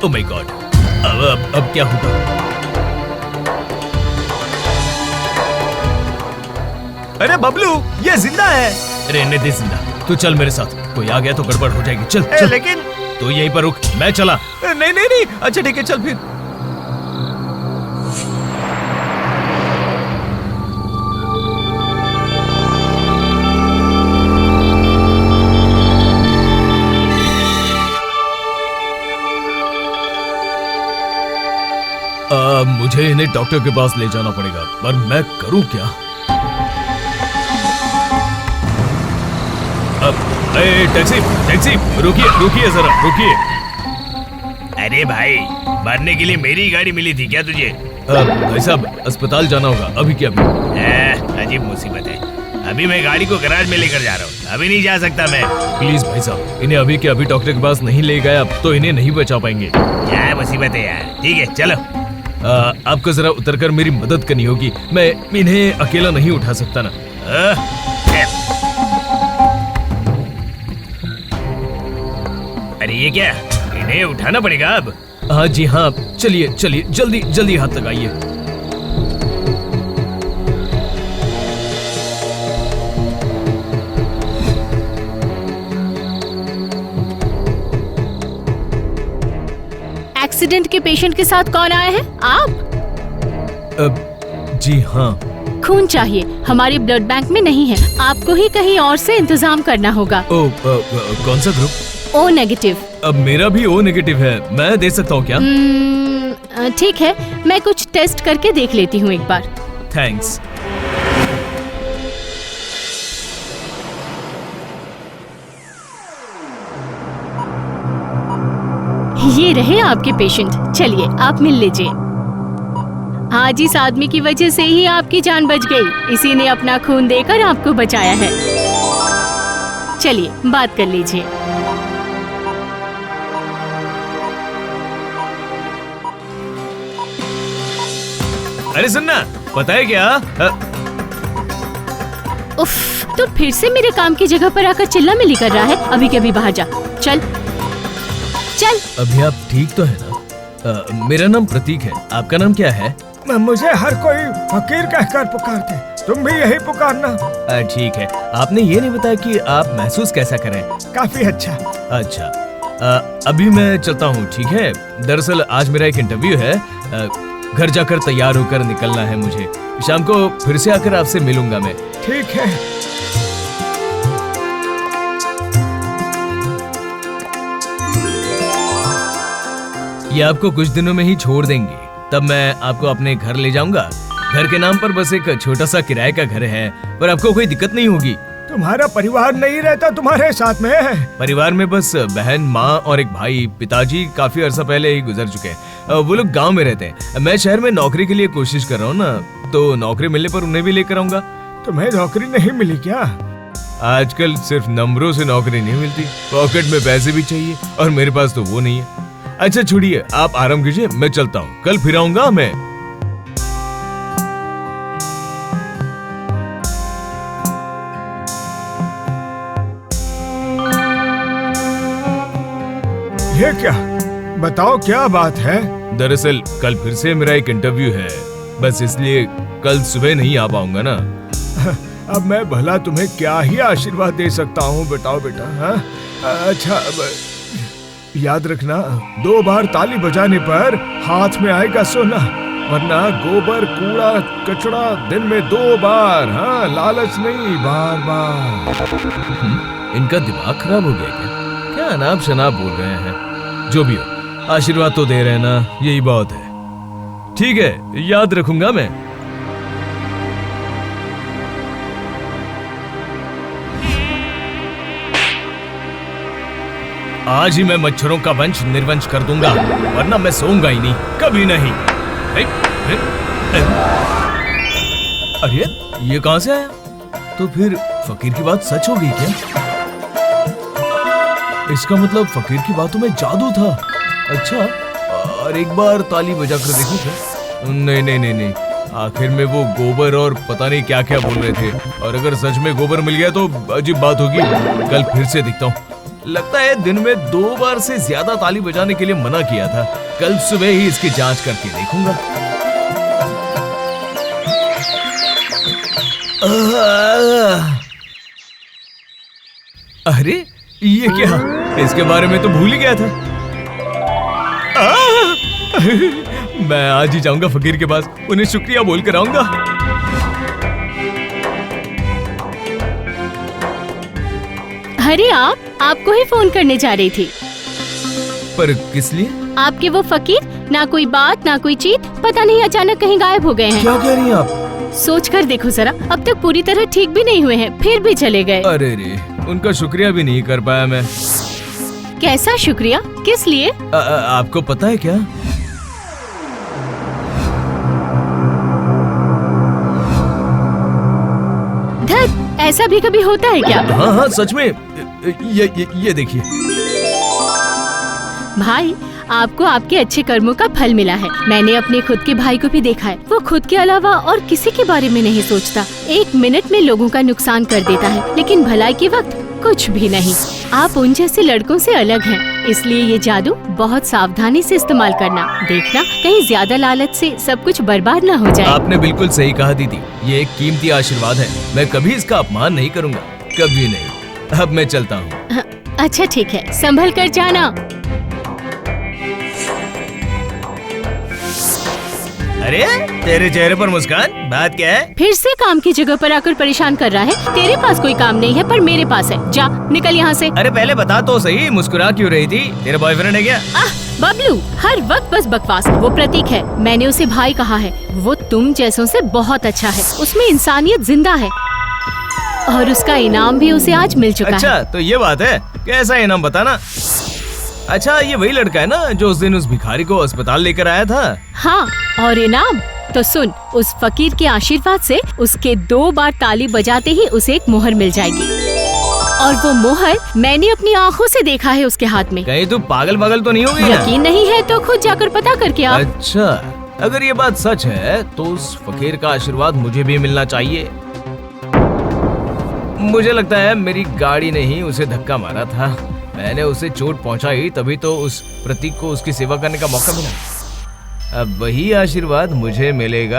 Oh my God, अब क्या होगा? अरे बबलू, ये जिंदा है। रहने दे जिंदा, तू चल मेरे साथ, कोई आ गया तो गड़बड़ हो जाएगी। चल चल। लेकिन तू यहीं पर रुक, मैं चला। नहीं नहीं नहीं, अच्छा ठीक है, चल फिर। मुझे इन्हें डॉक्टर के पास ले जाना पड़ेगा, पर मैं करूं क्या? टैक्सी टैक्सी, रुकिए जरा, रुकिए। अरे भाई, मरने के लिए मेरी गाड़ी मिली थी क्या तुझे? भाई साहब, अस्पताल जाना होगा अभी के अभी। अजीब मुसीबत है, अभी मैं गाड़ी को गैराज में लेकर जा रहा हूँ, अभी नहीं जा सकता मैं। प्लीज भाई साहब, इन्हें अभी के अभी डॉक्टर के पास नहीं ले गए तो इन्हें नहीं बचा पाएंगे। क्या मुसीबत है यार। ठीक है चलो। आपको जरा उतरकर मेरी मदद करनी होगी, मैं इन्हें अकेला नहीं उठा सकता ना। अरे ये क्या, इन्हें उठाना पड़ेगा अब? हाँ जी हाँ, चलिए चलिए, जल्दी जल्दी हाथ लगाइए। एक्सीडेंट के पेशेंट के साथ कौन आया है? आप? जी हाँ। खून चाहिए, हमारे ब्लड बैंक में नहीं है, आपको ही कहीं और से इंतजाम करना होगा। कौन सा ग्रुप? O negative. अब मेरा भी ओ नेगेटिव है, मैं दे सकता हूँ क्या? ठीक है, मैं कुछ टेस्ट करके देख लेती हूँ एक बार। थैंक्स। ये रहे आपके पेशेंट, चलिए आप मिल लीजिए। आज इस आदमी की वजह से ही आपकी जान बच गई, इसी ने अपना खून देकर आपको बचाया है। चलिए बात कर लीजिए। अरे सुनना, पता है क्या? उफ, तो फिर से मेरे काम की जगह पर आकर चिल्ला मिली कर रहा है। अभी के अभी बाहर जा, चल चल। अभी आप ठीक तो है ना? मेरा नाम प्रतीक है, आपका नाम क्या है? मुझे हर कोई फकीर कहकर पुकारते, तुम भी यही पुकारना। ठीक है, आपने ये नहीं बताया कि आप महसूस कैसा करें? काफी अच्छा। अच्छा, अभी मैं चलता हूँ, ठीक है? दरअसल आज मेरा एक इंटरव्यू है, घर जाकर तैयार होकर निकलना है मुझे। शाम को फिर से आकर आपसे मिलूंगा मैं। ठीक है। ये आपको कुछ दिनों में ही छोड़ देंगे, तब मैं आपको अपने घर ले जाऊंगा। घर के नाम पर बस एक छोटा सा किराए का घर है, पर आपको कोई दिक्कत नहीं होगी। तुम्हारा परिवार नहीं रहता तुम्हारे साथ में? परिवार में बस बहन, माँ और एक भाई। पिताजी काफी अरसा पहले ही गुजर चुके हैं, वो लोग गांव में रहते हैं। मैं शहर में नौकरी के लिए कोशिश कर रहा हूँ ना, तो नौकरी मिलने पर उन्हें भी लेकर आऊंगा। तुम्हें नौकरी नहीं मिली क्या? आजकल सिर्फ नंबरों से नौकरी नहीं मिलती, पॉकेट में पैसे भी चाहिए, और मेरे पास तो वो नहीं है। अच्छा छोड़िए, आप आराम कीजिए, मैं चलता हूँ, कल फिर आऊंगा मैं। ये क्या? बताओ क्या बात है? दरअसल कल फिर से मेरा एक इंटरव्यू है, बस इसलिए कल सुबह नहीं आ पाऊंगा ना। अब मैं भला तुम्हें क्या ही आशीर्वाद दे सकता हूँ, बताओ बेटा। हाँ अच्छा, याद रखना, 2 बार ताली बजाने पर हाथ में आएगा सोना, वरना गोबर कूड़ा कचड़ा दिन में 2 बार। हाँ, लालच नहीं, बार बार। इनका दिमाग खराब हो गया क्या? क्या अनाप शनाप बोल रहे हैं? जो भी हो, आशीर्वाद तो दे रहे हैं ना, यही बहुत है। ठीक है, याद रखूंगा मैं। आज ही मैं मच्छरों का वंश निर्वंश कर दूंगा, वरना मैं सोऊंगा ही नहीं, कभी नहीं। अरे ये कहां से आया? तो फिर फकीर की बात सच हो गई क्या? इसका मतलब फकीर की बातों में जादू था। अच्छा, और एक बार ताली बजाकर देखूं क्या? नहीं नहीं नहीं नहीं, आखिर में वो गोबर और पता नहीं क्या क्या बोल रहे थे, और अगर सच में गोबर मिल गया तो अजीब बात होगी। कल फिर से दिखता हूँ। लगता है दिन में 2 बार से ज्यादा ताली बजाने के लिए मना किया था। कल सुबह ही इसकी जांच करके देखूंगा। अरे ये क्या? इसके बारे में तो भूल ही गया था। मैं आज ही जाऊंगा फकीर के पास, उन्हें शुक्रिया बोलकर आऊंगा। अरे आपको ही फोन करने जा रही थी। पर किस लिए? आपके वो फकीर, ना कोई बात ना कोई चीत, पता नहीं अचानक कहीं गायब हो गए हैं। क्या कह रही हैं आप? सोच कर देखो जरा, अब तक पूरी तरह ठीक भी नहीं हुए हैं, फिर भी चले गए। अरे रे, उनका शुक्रिया भी नहीं कर पाया मैं। कैसा शुक्रिया? किस लिए? आपको पता है क्या? धत, ऐसा भी कभी होता है क्या? हाँ सच में। ये देखिए। भाई, आपको आपके अच्छे कर्मों का फल मिला है। मैंने अपने खुद के भाई को भी देखा है, वो खुद के अलावा और किसी के बारे में नहीं सोचता। 1 मिनट में लोगों का नुकसान कर देता है, लेकिन भलाई के वक्त कुछ भी नहीं। आप उन जैसे लड़कों से अलग हैं, इसलिए ये जादू बहुत सावधानी से इस्तेमाल करना। देखना कहीं ज्यादा लालच से सब कुछ बर्बाद ना हो जाए। आपने बिल्कुल सही कहा दीदी, ये एक कीमती आशीर्वाद है। मैं कभी इसका अपमान नहीं करूँगा, कभी नहीं। अब मैं चलता हूँ। अच्छा ठीक है, संभल कर जाना। अरे तेरे चेहरे पर मुस्कान, बात क्या है? फिर से काम की जगह पर आकर परेशान कर रहा है। तेरे पास कोई काम नहीं है पर मेरे पास है। जा निकल यहाँ से। अरे पहले बता तो सही, मुस्कुरा क्यों रही थी? तेरा बॉयफ्रेंड है क्या? बबलू, हर वक्त बस बकवास। वो प्रतीक है, मैंने उसे भाई कहा है। वो तुम जैसों से बहुत अच्छा है, उसमें इंसानियत जिंदा है और उसका इनाम भी उसे आज मिल चुका है। अच्छा तो ये बात है, कैसा इनाम बताना। अच्छा ये वही लड़का है ना जो उस दिन उस भिखारी को अस्पताल लेकर आया था? हाँ, और इनाम तो सुन, उस फकीर के आशीर्वाद से उसके 2 बार ताली बजाते ही उसे एक मोहर मिल जाएगी। और वो मोहर मैंने अपनी आँखों से देखा है उसके हाथ में। कहीं तू पागल तो नहीं हो गई? यकीन नहीं है तो खुद जाकर पता करके आओ। अच्छा, अगर ये बात सच है तो उस फकीर का आशीर्वाद मुझे भी मिलना चाहिए। मुझे लगता है मेरी गाड़ी ने ही उसे धक्का मारा था। मैंने उसे चोट पहुंचाई, तभी तो उस प्रतीक को उसकी सेवा करने का मौका मिला। अब वही आशीर्वाद मुझे मिलेगा।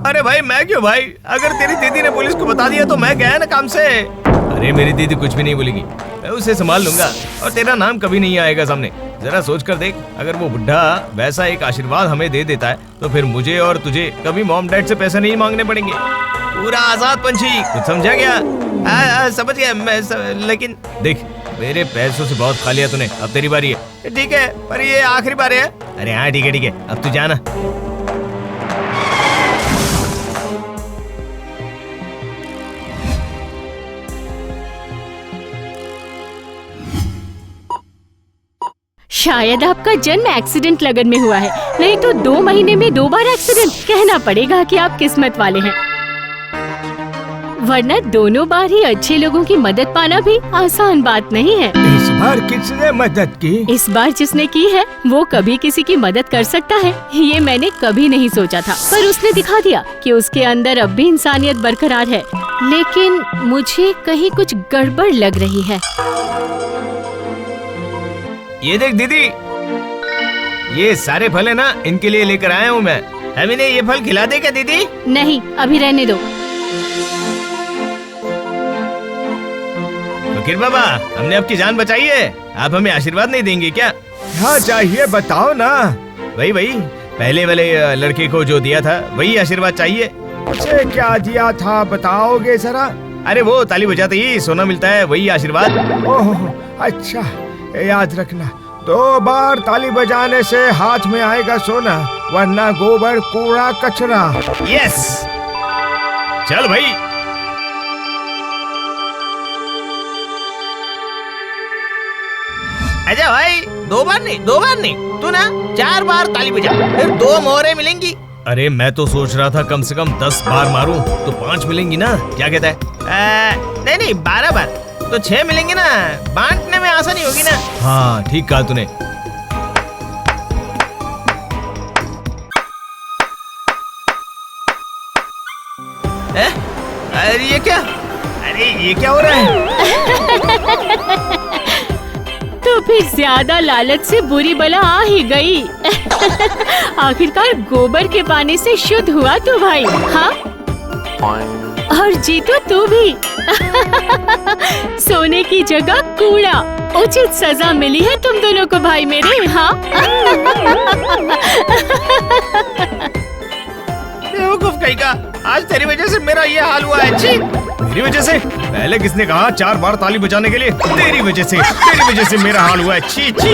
अरे भाई मैं क्यों भाई? अगर तेरी दीदी ने पुलिस को बता दिया तो मैं गया ना काम से। अरे मेरी दीदी कुछ भी नहीं बोलेगी, मैं उसे संभाल लूंगा और तेरा नाम कभी नहीं आएगा सामने। जरा सोच कर देख, अगर वो बुढ़ा वैसा एक आशीर्वाद हमें दे देता है तो फिर मुझे और तुझे कभी मॉम डैड से पैसे नहीं मांगने पड़ेंगे। पूरा आजाद पंछी, कुछ समझा क्या? समझ गया मैं लेकिन देख, मेरे पैसों से बहुत खा लिया तूने, अब तेरी बारी है। ठीक है, पर ये आखिरी बार है। अरे हाँ ठीक है, अब तू जाना। शायद आपका जन्म एक्सीडेंट लगन में हुआ है, नहीं तो 2 महीने में 2 बार एक्सीडेंट। कहना पड़ेगा कि आप किस्मत वाले हैं, वरना दोनों बार ही अच्छे लोगों की मदद पाना भी आसान बात नहीं है। इस बार किसने मदद की? इस बार जिसने की है वो कभी किसी की मदद कर सकता है, ये मैंने कभी नहीं सोचा था, पर उसने दिखा दिया कि उसके अंदर अब भी इंसानियत बरकरार है। लेकिन मुझे कहीं कुछ गड़बड़ लग रही है। ये देख दीदी, ये सारे फल है ना, इनके लिए लेकर आया हूँ मैं। हमें ये फल खिला दे क्या दीदी? नहीं, अभी रहने दो। फकीर बाबा, हमने आपकी जान बचाई है, आप हमें आशीर्वाद नहीं देंगे क्या? क्या चाहिए बताओ ना। वही पहले वाले लड़के को जो दिया था वही आशीर्वाद चाहिए। उसे क्या दिया था बताओगे जरा? अरे वो ताली बजाते ही सोना मिलता है, वही आशीर्वाद। ओह अच्छा, याद रखना, 2 बार ताली बजाने से हाथ में आएगा सोना, वरना गोबर कूड़ा कचरा। यस, चल भाई। अच्छा भाई, 2 बार नहीं, तू ना 4 बार ताली बजा, फिर 2 मोहरें मिलेंगी। अरे मैं तो सोच रहा था कम से कम 10 बार मारूं तो 5 मिलेंगी ना, क्या कहता है? नहीं 12 बार तो 6 मिलेंगे ना, बांटने में आसानी होगी ना। हाँ ठीक कहा तूने। अरे ये क्या? अरे ये क्या हो रहा है? तो फिर ज्यादा लालच से बुरी बला आ ही गई। आखिरकार गोबर के पानी से शुद्ध हुआ तू भाई, हाँ? और जीतू तू भी। सोने की जगह कूड़ा। उचित सजा मिली है तुम दोनों को भाई मेरे, हाँ? बेवकूफ कहीं का, आज तेरी वजह से मेरा ये हाल हुआ है। छी! मेरी वजह से? पहले किसने कहा 4 बार ताली बजाने के लिए? तेरी वजह से मेरा हाल हुआ है। छी छी।